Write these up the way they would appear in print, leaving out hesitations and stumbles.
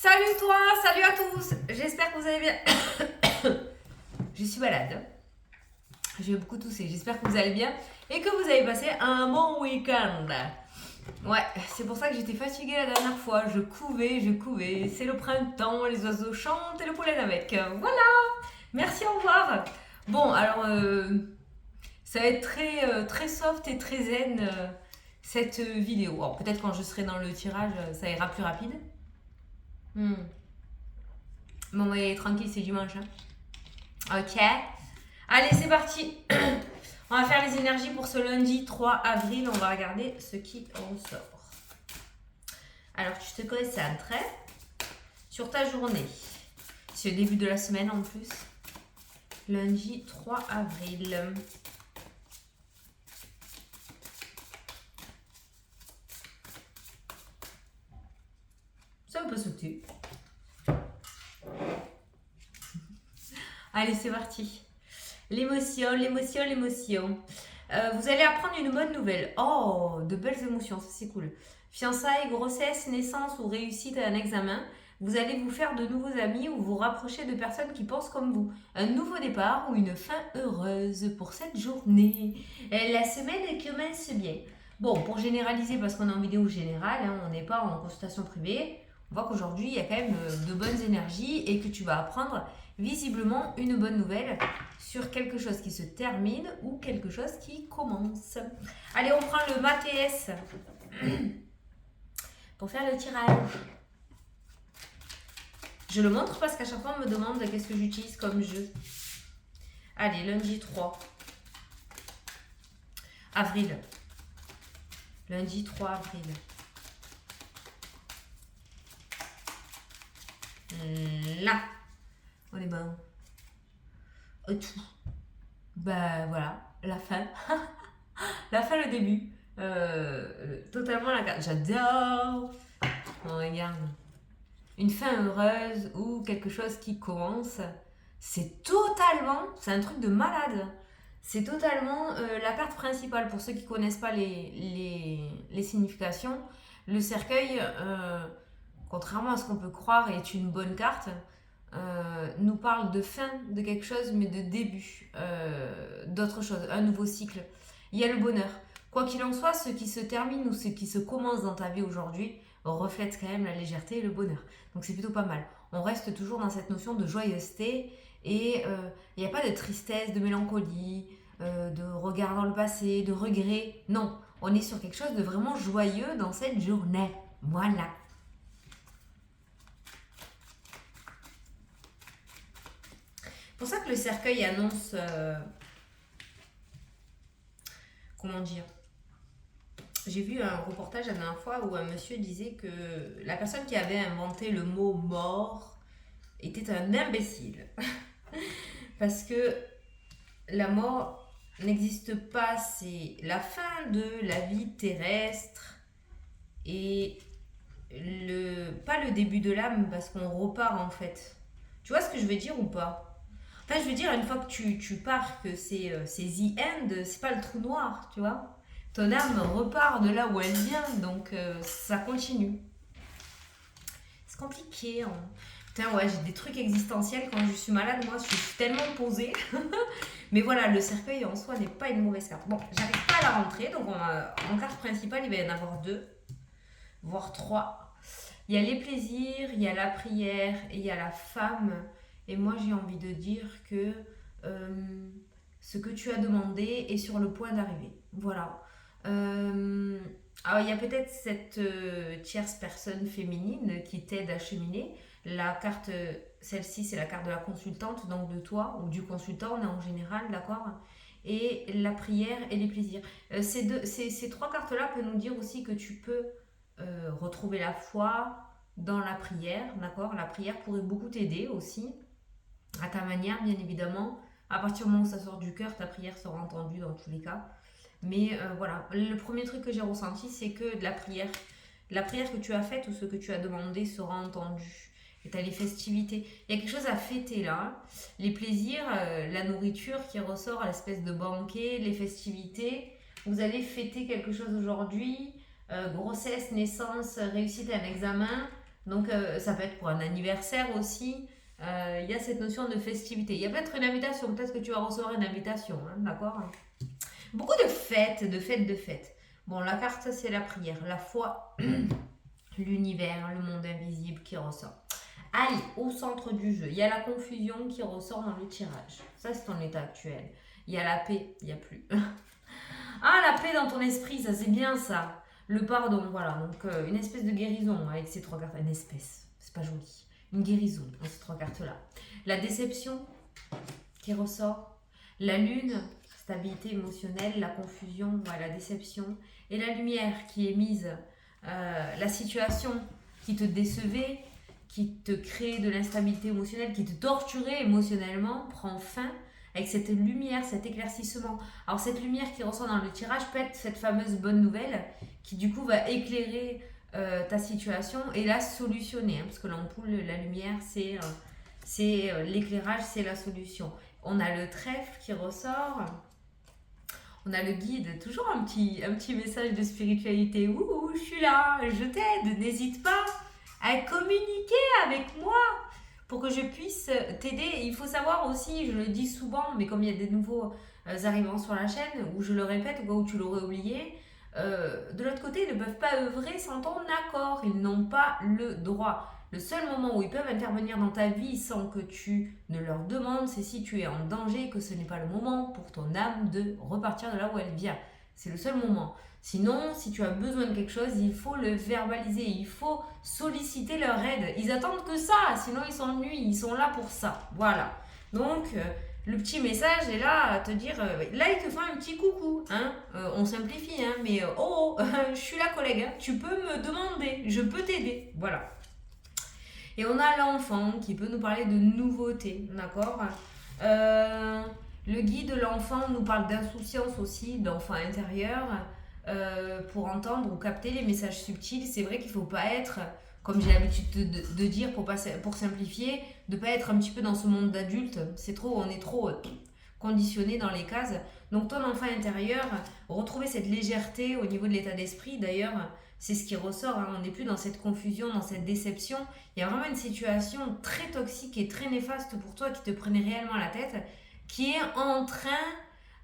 Salut toi, salut à tous. J'espère que vous allez bien. Je suis malade. Je vais beaucoup tousser. J'espère que vous allez bien et que vous avez passé un bon week-end. Ouais, c'est pour ça que j'étais fatiguée la dernière fois. Je couvais, je couvais. C'est le printemps, les oiseaux chantent et le pollen avec. Voilà. Merci, au revoir. Bon, alors, ça va être très soft et très zen cette vidéo. Alors, peut-être quand je serai dans le tirage, ça ira plus rapide. Hmm. Bon, ouais, tranquille, c'est dimanche. Hein. Ok. Allez, c'est parti. On va faire les énergies pour ce lundi 3 avril. On va regarder ce qui ressort. Alors, tu te concentres sur ta journée. C'est le début de la semaine en plus. Lundi 3 avril. Ça peut sauter. Allez, c'est parti. L'émotion, l'émotion, l'émotion. Vous allez apprendre une bonne nouvelle. Oh, de belles émotions, ça c'est cool. Fiançailles, grossesse, naissance ou réussite à un examen. Vous allez vous faire de nouveaux amis ou vous rapprocher de personnes qui pensent comme vous. Un nouveau départ ou une fin heureuse pour cette journée. La semaine commence bien. Bon, pour généraliser, parce qu'on est en vidéo générale, hein, on n'est pas en consultation privée, on voit qu'aujourd'hui, il y a quand même de bonnes énergies et que tu vas apprendre visiblement une bonne nouvelle sur quelque chose qui se termine ou quelque chose qui commence. Allez, on prend le MATS pour faire le tirage. Je le montre parce qu'à chaque fois on me demande qu'est-ce que j'utilise comme jeu. Allez, lundi 3 avril. Lundi 3 avril. Là, on est bon. Tout. Bah voilà, la fin. La fin, le début. Totalement la carte. J'adore. On regarde. Une fin heureuse ou quelque chose qui commence. C'est un truc de malade. C'est totalement la carte principale. Pour ceux qui ne connaissent pas les significations, le cercueil, contrairement à ce qu'on peut croire, est une bonne carte. Nous parle de fin de quelque chose, mais de début d'autre chose, un nouveau cycle. Il y a le bonheur. Quoi qu'il en soit, ce qui se termine ou ce qui se commence dans ta vie aujourd'hui reflète quand même la légèreté et le bonheur. Donc c'est plutôt pas mal. On reste toujours dans cette notion de joyeuseté et il n'y a pas de tristesse, de mélancolie, de regard dans le passé, de regret. Non, on est sur quelque chose de vraiment joyeux dans cette journée. Voilà. C'est pour ça que le cercueil annonce, comment dire, j'ai vu un reportage la dernière fois où un monsieur disait que la personne qui avait inventé le mot mort était un imbécile. Parce que la mort n'existe pas, c'est la fin de la vie terrestre et pas le début de l'âme parce qu'on repart en fait. Tu vois ce que je veux dire ou pas? Enfin, je veux dire, une fois que tu pars, que c'est the end, c'est pas le trou noir, tu vois. Ton âme repart de là où elle vient, donc ça continue. C'est compliqué. Hein. Putain, ouais, j'ai des trucs existentiels quand je suis malade, moi, je suis tellement posée. Mais voilà, le cercueil en soi n'est pas une mauvaise carte. Bon, j'arrive pas à la rentrer, donc en carte principale, il va y en avoir 2, voire 3. Il y a les plaisirs, il y a la prière et il y a la femme. Et moi, j'ai envie de dire que ce que tu as demandé est sur le point d'arriver. Voilà. Alors, il y a peut-être cette tierce personne féminine qui t'aide à cheminer. La carte, celle-ci, c'est la carte de la consultante, donc de toi ou du consultant, on est en général, d'accord? Et la prière et les plaisirs. Ces 3 cartes-là peuvent nous dire aussi que tu peux retrouver la foi dans la prière, d'accord? La prière pourrait beaucoup t'aider aussi à ta manière, bien évidemment. À partir du moment où ça sort du cœur, ta prière sera entendue dans tous les cas. Mais voilà, le premier truc que j'ai ressenti, c'est que la prière que tu as faite ou ce que tu as demandé sera entendu. Et tu as les festivités. Il y a quelque chose à fêter là. Les plaisirs, la nourriture qui ressort à l'espèce de banquet, les festivités. Vous allez fêter quelque chose aujourd'hui. Grossesse, naissance, réussite à un examen. Donc, ça peut être pour un anniversaire aussi. Il y a cette notion de festivité. Il y a peut-être une invitation. Peut-être que tu vas recevoir une invitation. Hein, d'accord? Beaucoup de fêtes, de fêtes, de fêtes. Bon, la carte, c'est la prière. La foi, l'univers, le monde invisible qui ressort. Allez, au centre du jeu, il y a la confusion qui ressort dans le tirage. Ça, c'est ton état actuel. Il y a la paix, il n'y a plus. Ah, la paix dans ton esprit, ça c'est bien ça. Le pardon, voilà. Donc, une espèce de guérison avec ces trois cartes. Une espèce, c'est pas joli. Une guérison dans ces trois cartes-là. La déception qui ressort. La lune, stabilité émotionnelle. La confusion, ouais, la déception. Et la lumière qui est mise. La situation qui te décevait, qui te crée de l'instabilité émotionnelle, qui te torturait émotionnellement, prend fin avec cette lumière, cet éclaircissement. Alors cette lumière qui ressort dans le tirage peut être cette fameuse bonne nouvelle qui du coup va éclairer ta situation et la solutionner. Hein, parce que l'ampoule, la lumière, c'est l'éclairage, c'est la solution. On a le trèfle qui ressort. On a le guide, toujours un petit message de spiritualité. Ouh, je suis là, je t'aide, n'hésite pas à communiquer avec moi pour que je puisse t'aider. Il faut savoir aussi, je le dis souvent, mais comme il y a des nouveaux arrivants sur la chaîne, où je le répète, ou tu l'aurais oublié, de l'autre côté, ils ne peuvent pas œuvrer sans ton accord. Ils n'ont pas le droit. Le seul moment où ils peuvent intervenir dans ta vie sans que tu ne leur demandes, c'est si tu es en danger et que ce n'est pas le moment pour ton âme de repartir de là où elle vient. C'est le seul moment. Sinon, si tu as besoin de quelque chose, il faut le verbaliser, il faut solliciter leur aide. Ils attendent que ça, sinon ils s'ennuient, ils sont là pour ça. Voilà. Donc, le petit message est là à te dire, là il te fait un petit coucou, hein. On simplifie, hein, mais je suis là collègue, hein, tu peux me demander, je peux t'aider. Voilà. Et on a l'enfant qui peut nous parler de nouveautés, d'accord. Le guide de l'enfant nous parle d'insouciance aussi, d'enfant intérieur, pour entendre ou capter les messages subtils. C'est vrai qu'il ne faut pas être, comme j'ai l'habitude de dire pour simplifier, de ne pas être un petit peu dans ce monde d'adulte. On est trop conditionné dans les cases. Donc ton enfant intérieur, retrouver cette légèreté au niveau de l'état d'esprit, d'ailleurs, c'est ce qui ressort, hein. On n'est plus dans cette confusion, dans cette déception. Il y a vraiment une situation très toxique et très néfaste pour toi qui te prenait réellement la tête, qui est en train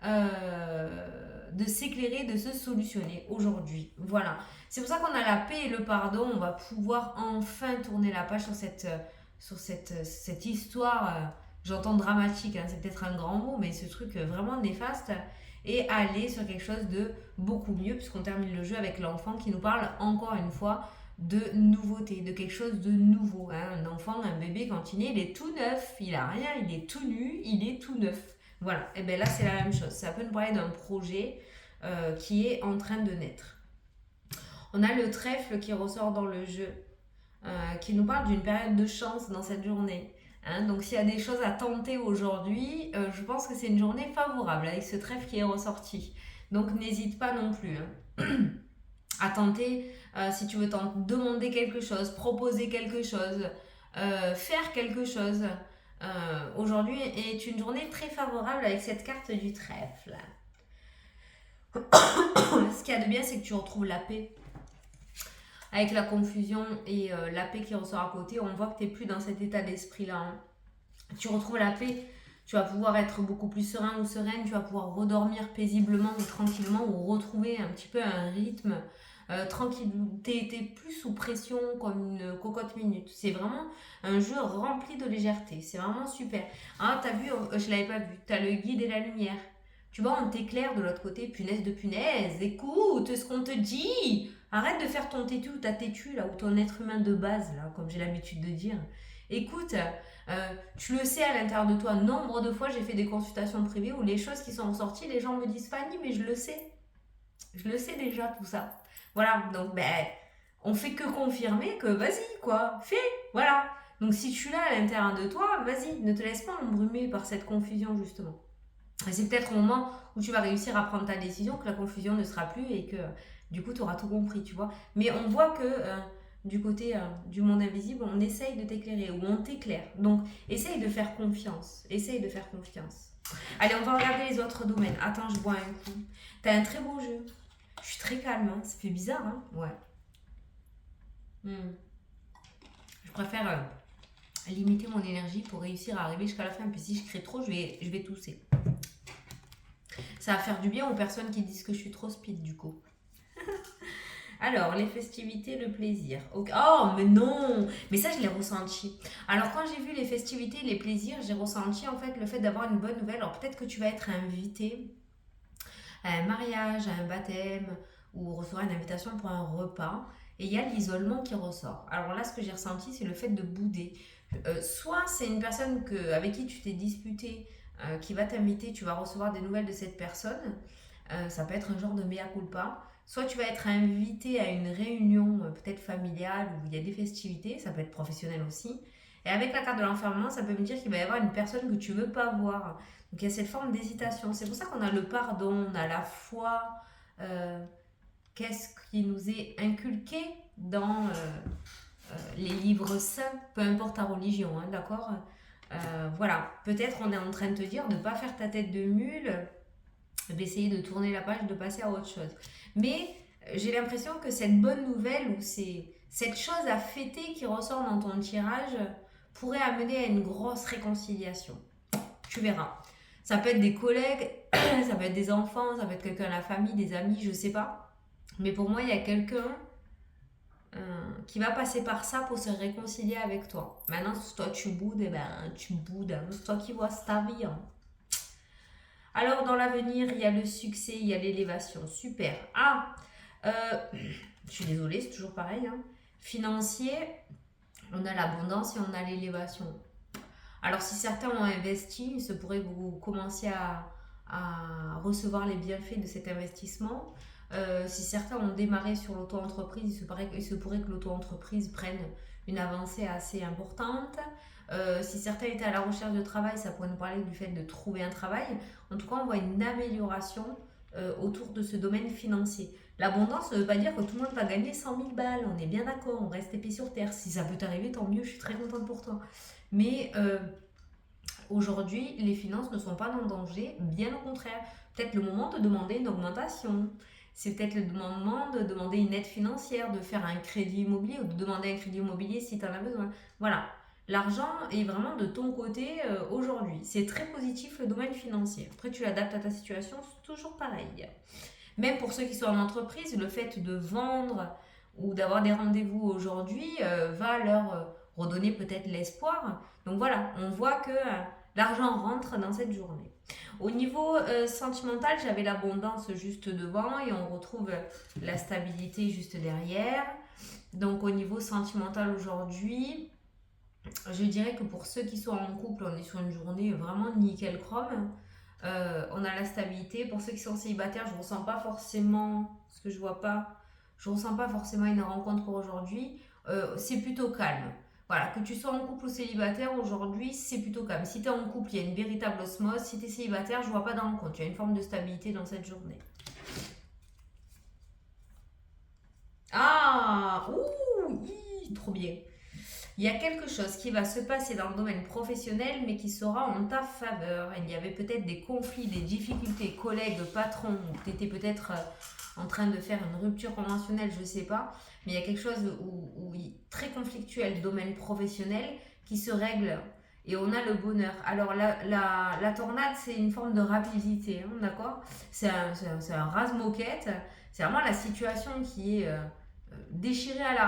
de s'éclairer, de se solutionner aujourd'hui. Voilà. C'est pour ça qu'on a la paix et le pardon. On va pouvoir enfin tourner la page sur cette histoire. J'entends dramatique, hein, c'est peut-être un grand mot, mais ce truc vraiment néfaste. Et aller sur quelque chose de beaucoup mieux, puisqu'on termine le jeu avec l'enfant qui nous parle encore une fois de nouveauté, de quelque chose de nouveau. Hein. Un enfant, un bébé, quand il naît, il est tout neuf, il a rien, il est tout nu, il est tout neuf. Voilà, et bien là c'est la même chose. Ça peut nous parler d'un projet qui est en train de naître. On a le trèfle qui ressort dans le jeu, qui nous parle d'une période de chance dans cette journée. Hein, donc s'il y a des choses à tenter aujourd'hui, je pense que c'est une journée favorable avec ce trèfle qui est ressorti. Donc n'hésite pas non plus à tenter si tu veux demander quelque chose, proposer quelque chose, faire quelque chose. Aujourd'hui est une journée très favorable avec cette carte du trèfle. Ce qu'il y a de bien, c'est que tu retrouves la paix. Avec la confusion et la paix qui ressort à côté, on voit que tu n'es plus dans cet état d'esprit-là. Hein. Tu retrouves la paix, tu vas pouvoir être beaucoup plus serein ou sereine, tu vas pouvoir redormir paisiblement ou tranquillement ou retrouver un petit peu un rythme tranquille. Tu n'es plus sous pression comme une cocotte minute. C'est vraiment un jeu rempli de légèreté. C'est vraiment super. Ah, t'as vu, je l'avais pas vu, tu as le guide et la lumière. Tu vois, on t'éclaire de l'autre côté, punaise de punaise, écoute ce qu'on te dit. Arrête de faire ton têtu ou ta têtu, là, ou ton être humain de base, là, comme j'ai l'habitude de dire. Écoute, tu le sais à l'intérieur de toi, nombre de fois j'ai fait des consultations privées où les choses qui sont ressorties, les gens me disent Fanny, mais je le sais. Je le sais déjà, tout ça. Voilà, donc on fait que confirmer que vas-y, quoi, fais, voilà. Donc si tu l'as à l'intérieur de toi, vas-y, ne te laisse pas embrumer par cette confusion, justement. Et c'est peut-être au moment où tu vas réussir à prendre ta décision que la confusion ne sera plus et que du coup tu auras tout compris, tu vois. Mais on voit que du côté du monde invisible, on essaye de t'éclairer ou on t'éclaire. Donc essaye de faire confiance. Essaye de faire confiance. Allez, on va regarder les autres domaines. Attends, je bois un coup. T'as un très beau jeu. Je suis très calme, hein. Ça fait bizarre, hein. Ouais. préfère limiter mon énergie pour réussir à arriver jusqu'à la fin. Puis si je crie trop, je vais tousser. Ça va faire du bien aux personnes qui disent que je suis trop speed du coup. Alors, les festivités, le plaisir. Ok. Oh, mais non! Mais ça, je l'ai ressenti. Alors, quand j'ai vu les festivités, les plaisirs, j'ai ressenti en fait le fait d'avoir une bonne nouvelle. Alors, peut-être que tu vas être invité à un mariage, à un baptême, ou recevoir une invitation pour un repas. Et il y a l'isolement qui ressort. Alors là, ce que j'ai ressenti, c'est le fait de bouder. Soit c'est une personne avec qui tu t'es disputé, qui va t'inviter, tu vas recevoir des nouvelles de cette personne. Ça peut être un genre de mea culpa. Soit tu vas être invité à une réunion peut-être familiale où il y a des festivités, ça peut être professionnel aussi. Et avec la carte de l'enfermement, ça peut me dire qu'il va y avoir une personne que tu veux pas voir. Donc il y a cette forme d'hésitation. C'est pour ça qu'on a le pardon, on a la foi. euh, Qu'est-ce qui nous est inculqué dans les livres saints, peu importe ta religion, hein, d'accord. Voilà, peut-être on est en train de te dire de ne pas faire ta tête de mule, d'essayer de tourner la page, de passer à autre chose. Mais j'ai l'impression que cette bonne nouvelle ou cette chose à fêter qui ressort dans ton tirage pourrait amener à une grosse réconciliation. Tu verras. Ça peut être des collègues, ça peut être des enfants, ça peut être quelqu'un de la famille, des amis, je sais pas. Mais pour moi, il y a quelqu'un qui va passer par ça pour se réconcilier avec toi. Maintenant, si toi tu boudes, eh ben tu boudes. Hein. C'est toi qui vois ta vie. Hein. Alors, dans l'avenir, il y a le succès, il y a l'élévation. Super. Ah, euh, je suis désolée, c'est toujours pareil. Hein. Financier, on a l'abondance et on a l'élévation. Alors, si certains ont investi, il se pourrait que vous commenciez à recevoir les bienfaits de cet investissement. Si certains ont démarré sur l'auto-entreprise, il se pourrait que l'auto-entreprise prenne une avancée assez importante. Si certains étaient à la recherche de travail, ça pourrait nous parler du fait de trouver un travail. En tout cas, on voit une amélioration autour de ce domaine financier. L'abondance ne veut pas dire que tout le monde va gagner 100 000 balles, on est bien d'accord, on reste épais sur terre. Si ça peut t'arriver, tant mieux, je suis très contente pour toi. Mais aujourd'hui, les finances ne sont pas en danger, bien au contraire. Peut-être le moment de demander une augmentation. C'est peut-être le moment de demander une aide financière, de faire un crédit immobilier ou de demander un crédit immobilier si tu en as besoin. Voilà. L'argent est vraiment de ton côté aujourd'hui. C'est très positif le domaine financier. Après, tu l'adaptes à ta situation, c'est toujours pareil. Même pour ceux qui sont en entreprise, le fait de vendre ou d'avoir des rendez-vous aujourd'hui va leur redonner peut-être l'espoir. Donc voilà, on voit que l'argent rentre dans cette journée. Au niveau sentimental, j'avais l'abondance juste devant et on retrouve la stabilité juste derrière. Donc au niveau sentimental aujourd'hui, je dirais que pour ceux qui sont en couple, on est sur une journée vraiment nickel chrome. On a la stabilité. Pour ceux qui sont célibataires, je ressens pas forcément ce que je vois pas. Je ressens pas forcément une rencontre pour aujourd'hui. C'est plutôt calme. Voilà, que tu sois en couple ou célibataire, aujourd'hui, c'est plutôt calme. Si tu es en couple, il y a une véritable osmose. Si tu es célibataire, je vois pas de rencontre. Il y a une forme de stabilité dans cette journée. Ah, ouh, trop bien. Il y a quelque chose qui va se passer dans le domaine professionnel, mais qui sera en ta faveur. Il y avait peut-être des conflits, des difficultés, collègues, patrons, ou tu étais peut-être en train de faire une rupture conventionnelle, je ne sais pas. Mais il y a quelque chose très conflictuel, domaine professionnel, qui se règle. Et on a le bonheur. Alors la tornade, c'est une forme de rapidité, hein, d'accord. C'est un rase-moquette. C'est vraiment la situation qui est déchirée à la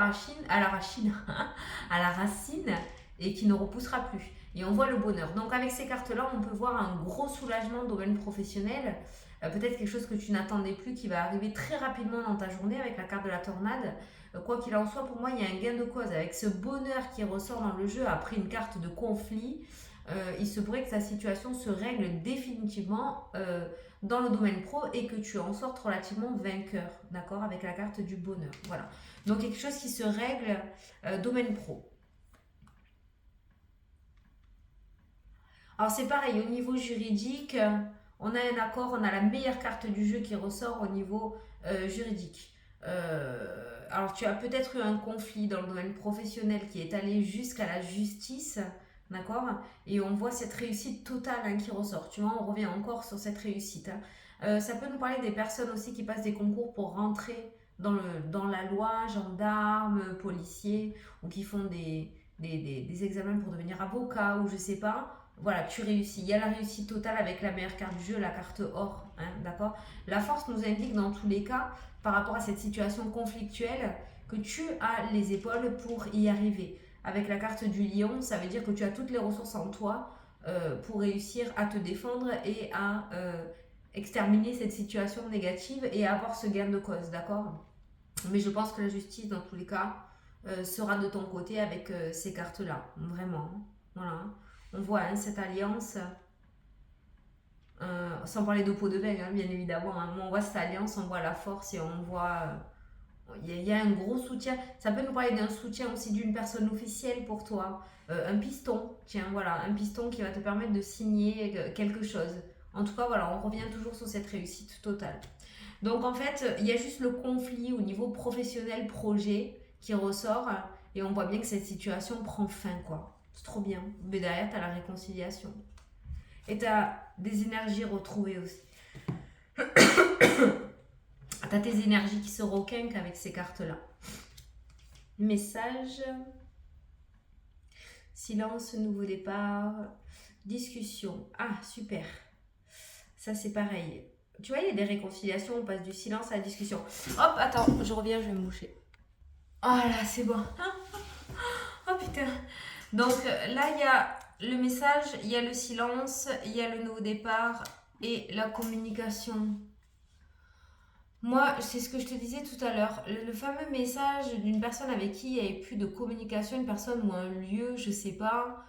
racine et qui ne repoussera plus. Et on voit le bonheur. Donc avec ces cartes-là, on peut voir un gros soulagement dans le domaine professionnel. Peut-être quelque chose que tu n'attendais plus qui va arriver très rapidement dans ta journée avec la carte de la tornade. Quoi qu'il en soit, pour moi, il y a un gain de cause. Avec ce bonheur qui ressort dans le jeu après une carte de conflit, il se pourrait que ta situation se règle définitivement dans le domaine pro et que tu en sortes relativement vainqueur, d'accord, avec la carte du bonheur. Voilà. Donc quelque chose qui se règle domaine pro. Alors c'est pareil, au niveau juridique, on a un accord, on a la meilleure carte du jeu qui ressort au niveau juridique. Alors tu as peut-être eu un conflit dans le domaine professionnel qui est allé jusqu'à la justice, d'accord. Et on voit cette réussite totale hein, qui ressort. Tu vois, on revient encore sur cette réussite. Hein. Ça peut nous parler des personnes aussi qui passent des concours pour rentrer dans la loi, gendarmes, policiers, ou qui font des examens pour devenir avocat ou je sais pas. Voilà, tu réussis. Il y a la réussite totale avec la meilleure carte du jeu, la carte or. Hein, d'accord. La force nous indique dans tous les cas, par rapport à cette situation conflictuelle, que tu as les épaules pour y arriver. Avec la carte du lion, ça veut dire que tu as toutes les ressources en toi pour réussir à te défendre et à exterminer cette situation négative et avoir ce gain de cause, d'accord? Mais je pense que la justice, dans tous les cas, sera de ton côté avec ces cartes-là, vraiment. Voilà. On voit hein, cette alliance, sans parler de peau de vin, hein, bien évidemment. Hein, on voit cette alliance, on voit la force et on voit... Il y a un gros soutien. Ça peut nous parler d'un soutien aussi d'une personne officielle pour toi. Un piston, tiens, voilà, un piston qui va te permettre de signer quelque chose. En tout cas, voilà, on revient toujours sur cette réussite totale. Donc en fait, il y a juste le conflit au niveau professionnel projet qui ressort et on voit bien que cette situation prend fin, quoi. C'est trop bien. Mais derrière, tu as la réconciliation. Et tu as des énergies retrouvées aussi. Tu as tes énergies qui se requinquent avec ces cartes-là. Message. Silence, nouveau départ. Discussion. Ah, super. Ça, c'est pareil. Tu vois, il y a des réconciliations, on passe du silence à la discussion. Hop, attends, je reviens, je vais me moucher. Oh là, c'est bon. Oh putain. Donc là, il y a le message, il y a le silence, il y a le nouveau départ et la communication. Moi, c'est ce que je te disais tout à l'heure, le fameux message d'une personne avec qui il n'y avait plus de communication, une personne ou un lieu, je sais pas.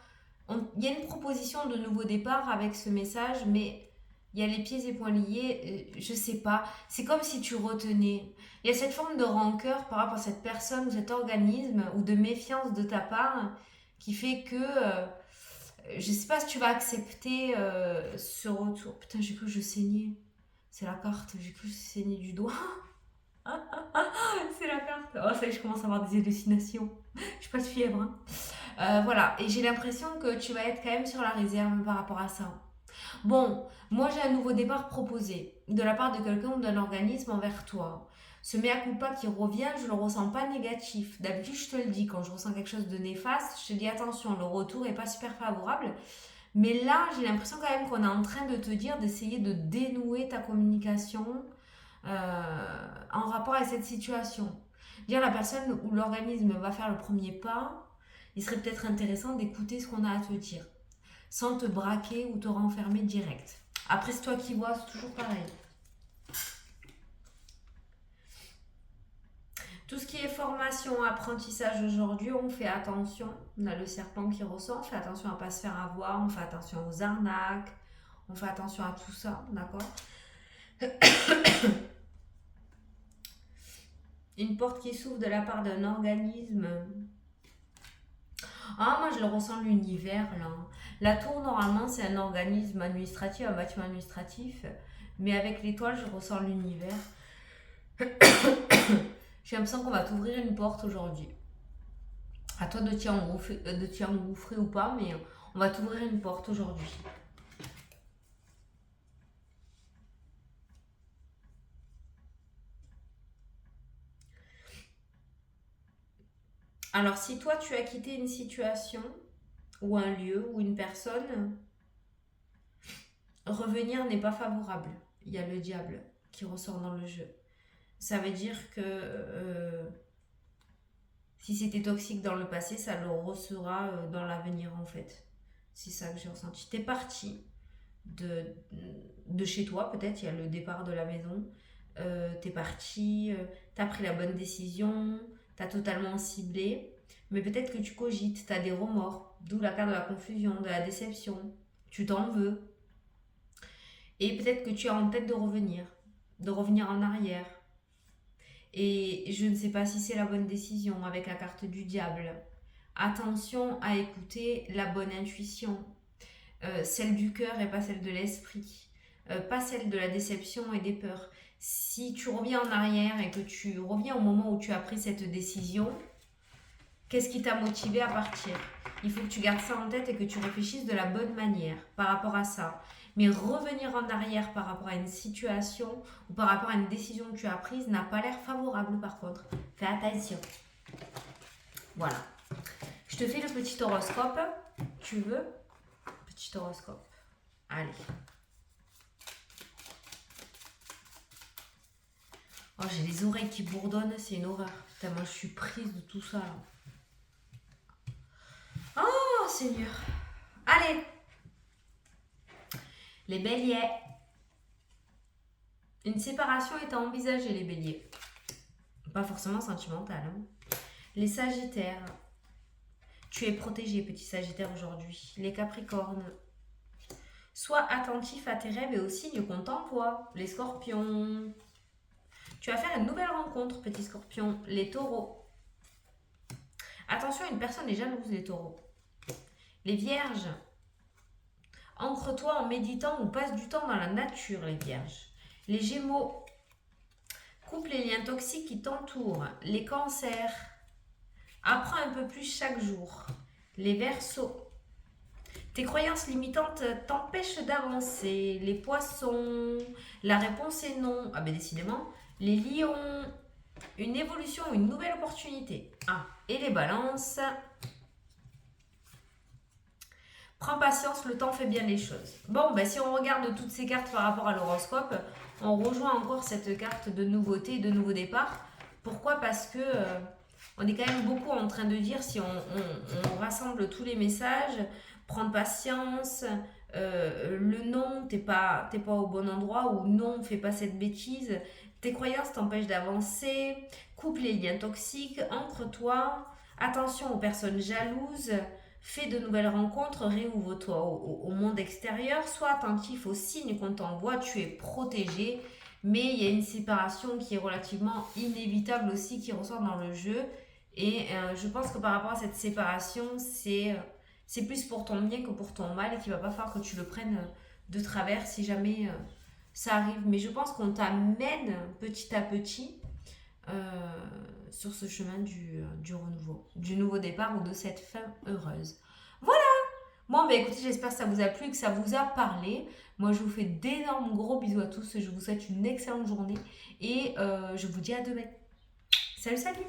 Il y a une proposition de nouveau départ avec ce message, mais il y a les pieds et poings liés, je sais pas. C'est comme si tu retenais. Il y a cette forme de rancœur par rapport à cette personne ou cet organisme ou de méfiance de ta part qui fait que je sais pas si tu vas accepter ce retour. Putain, j'ai cru que je saignais. C'est la carte, j'ai cru que je saignais du doigt. C'est la carte. Oh, ça y est, je commence à avoir des hallucinations. Je pas de fièvre. Hein. Voilà, et j'ai l'impression que tu vas être quand même sur la réserve par rapport à ça. Bon, moi j'ai un nouveau départ proposé de la part de quelqu'un ou d'un organisme envers toi. Ce mea culpa qui revient, je le ressens pas négatif. D'habitude, je te le dis, quand je ressens quelque chose de néfaste, je te dis attention, le retour est pas super favorable. Mais là, j'ai l'impression quand même qu'on est en train de te dire d'essayer de dénouer ta communication en rapport à cette situation. Dire la personne ou l'organisme va faire le premier pas, il serait peut-être intéressant d'écouter ce qu'on a à te dire, sans te braquer ou te renfermer direct. Après, c'est toi qui vois, c'est toujours pareil. Tout ce qui est formation, apprentissage aujourd'hui, on fait attention. On a le serpent qui ressort, on fait attention à ne pas se faire avoir, on fait attention aux arnaques, on fait attention à tout ça, d'accord? Une porte qui s'ouvre de la part d'un organisme. Ah, moi je le ressens l'univers là. La tour, normalement, c'est un organisme administratif, un bâtiment administratif. Mais avec l'étoile, je ressens l'univers. J'ai l'impression qu'on va t'ouvrir une porte aujourd'hui. À toi de t'y engouffrer ou pas, mais on va t'ouvrir une porte aujourd'hui. Alors, si toi, tu as quitté une situation, ou un lieu, ou une personne, revenir n'est pas favorable. Il y a le diable qui ressort dans le jeu. Ça veut dire que si c'était toxique dans le passé, ça le ressera dans l'avenir en fait. C'est ça que j'ai ressenti. T'es parti de chez toi, peut-être, il y a le départ de la maison. T'es parti, t'as pris la bonne décision, t'as totalement ciblé. Mais peut-être que tu cogites, t'as des remords. D'où la carte de la confusion, de la déception. Tu t'en veux. Et peut-être que tu as en tête de revenir en arrière. Et je ne sais pas si c'est la bonne décision avec la carte du diable. Attention à écouter la bonne intuition, celle du cœur et pas celle de l'esprit, pas celle de la déception et des peurs. Si tu reviens en arrière et que tu reviens au moment où tu as pris cette décision, qu'est-ce qui t'a motivé à partir? Il faut que tu gardes ça en tête et que tu réfléchisses de la bonne manière par rapport à ça. Mais revenir en arrière par rapport à une situation ou par rapport à une décision que tu as prise n'a pas l'air favorable par contre. Fais attention. Voilà. Je te fais le petit horoscope. Tu veux? Petit horoscope. Allez. Oh, j'ai les oreilles qui bourdonnent, c'est une horreur. Putain, moi je suis prise de tout ça. Là. Oh Seigneur. Allez. Les béliers. Une séparation est à envisager, les béliers. Pas forcément sentimentale. Hein. Les sagittaires. Tu es protégé, petit sagittaire, aujourd'hui. Les capricornes. Sois attentif à tes rêves et aux signes qu'on t'envoie. Les scorpions. Tu vas faire une nouvelle rencontre, petit scorpion. Les taureaux. Attention, une personne est jalouse, les taureaux. Les vierges. Ancre-toi en méditant ou passe du temps dans la nature, les vierges. Les gémeaux. Coupe les liens toxiques qui t'entourent. Les cancers. Apprends un peu plus chaque jour. Les verseaux. Tes croyances limitantes t'empêchent d'avancer. Les poissons. La réponse est non. Ah ben décidément. Les lions. Une évolution, une nouvelle opportunité. Ah, et les balances. Prends patience, le temps fait bien les choses. Bon, ben si on regarde toutes ces cartes par rapport à l'horoscope, on rejoint encore cette carte de nouveauté, de nouveau départ. Pourquoi? Parce que on est quand même beaucoup en train de dire, si on rassemble tous les messages, prendre patience, le non, t'es pas au bon endroit, ou non, fais pas cette bêtise, tes croyances t'empêchent d'avancer, coupe les liens toxiques, ancre-toi, attention aux personnes jalouses, fais de nouvelles rencontres, réouvre-toi au monde extérieur, sois attentif aux signes qu'on t'envoie, tu es protégé, mais il y a une séparation qui est relativement inévitable aussi, qui ressort dans le jeu, et je pense que par rapport à cette séparation, c'est plus pour ton bien que pour ton mal, et qu'il va pas falloir que tu le prennes de travers si jamais ça arrive. Mais je pense qu'on t'amène petit à petit sur ce chemin du renouveau, du nouveau départ ou de cette fin heureuse. Voilà. Bon, ben écoutez, j'espère que ça vous a plu, que ça vous a parlé. Moi, je vous fais d'énormes gros bisous à tous. Je vous souhaite une excellente journée et je vous dis à demain. Salut, salut!